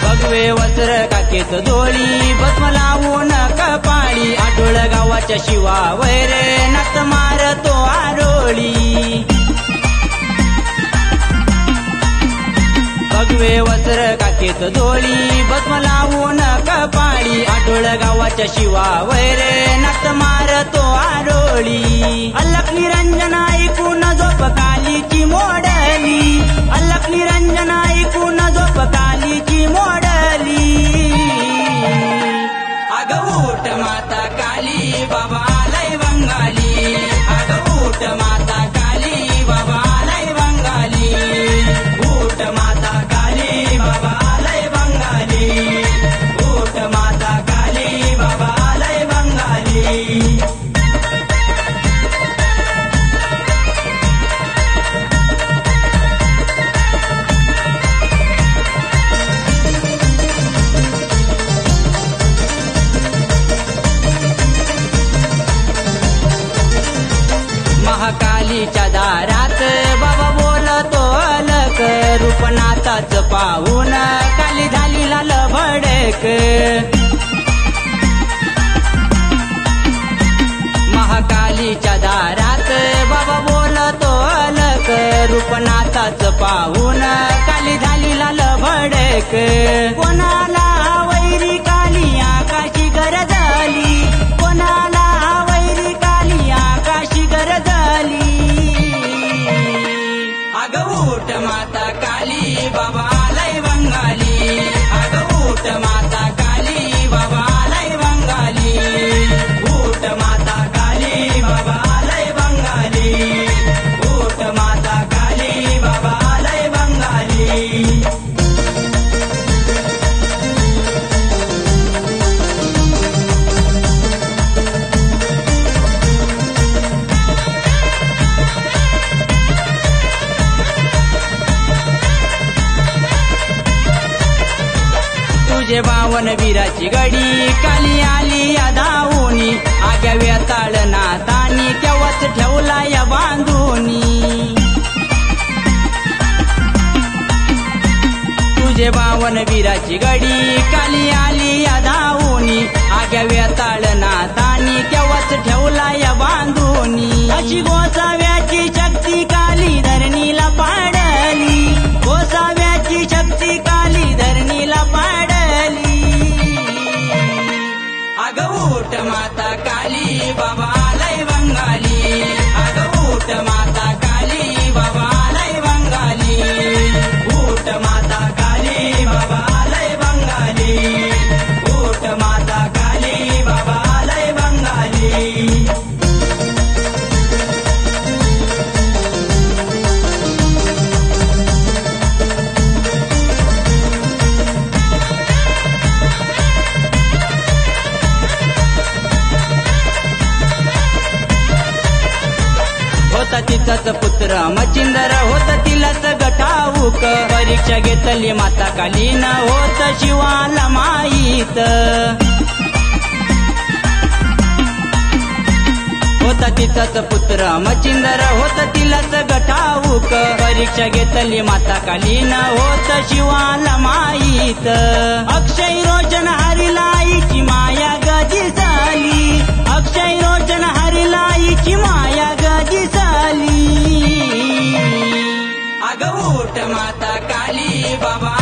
भगवे वस्त्र काकेत दोळी भस्म लावून कपाळी आठोळ गावाच्या शिवा वैर नाच मारतो आरोळी भगवे वस्त्र काकेत दोळी भस्म लावून कपाळी आठोळ गावाच्या शिवा वैर नाच मारतो आरोळी अल्लख निरंजन ऐकून झोप कालीची मोडली अल्लख निरंजन ऐकून झोप कालीची मोडली अग उठ माता काली बाबा आलाय बंगाली अग उठ माता काली बाबा आलाय बंगाली उठ माता काली बाबा आलाय बंगाली उठ माता काली बाबा आलाय बंगाली महाकालीच्या दारात बाबा बोलतो अलक रूपनाथाच पाहून काली झाली लाल भडक महाकालीच्या दारात बाबा बोलतो अलक रूपनाथाच पाहून काली झाली लाल भडक कोणाला वैरी काली आकाशी गरजली कोणाला वैरी काली आकाशी गरजली अग उठ माता काली बाबा आलाय बंगाली अग उठ माता काली बाबा आलाय बंगाली उठ माता काली बाबा आलाय बंगाली उठ माता काली बाबा आलाय बंगाली तुझे बावन वीराची गडी काली आली या धावूनी आग्या वेताळ नातानी तेव्हाच ठेवला या बांधूनी तुझे बावन वीराची गडी काली आली या धावूनी आग्या वेताळ नातानी तेव्हाच ठेवला या बांधूनी अशी गोसाव्याची शक्ती काली धरणीला पाडली गोसाव्याची शक्ती काली धरणीला पाडली अग उठ माता काली बाबा आलाय बंगाली अग उठ माता काली बाबा आलाय बंगाली उठ माता काली बाबा आलाय बंगाली उठ माता काली बाबा आलाय बंगाली होता तिचाच पुत्र मचिंदर होता तिलाच गटाऊक परीक्षा घेतली माता कालीन होत शिवाला माहीत होता तिचाच पुत्र मचिंदर होता तिलाच गटाऊक परीक्षा घेतली माता कालीन होत शिवाला माहीत अक्षय रोशन हरिला आईची माया गदी झाली अक्षय रोशन हरिला आईची माया गदी झाली अग उठ माता काली बाबा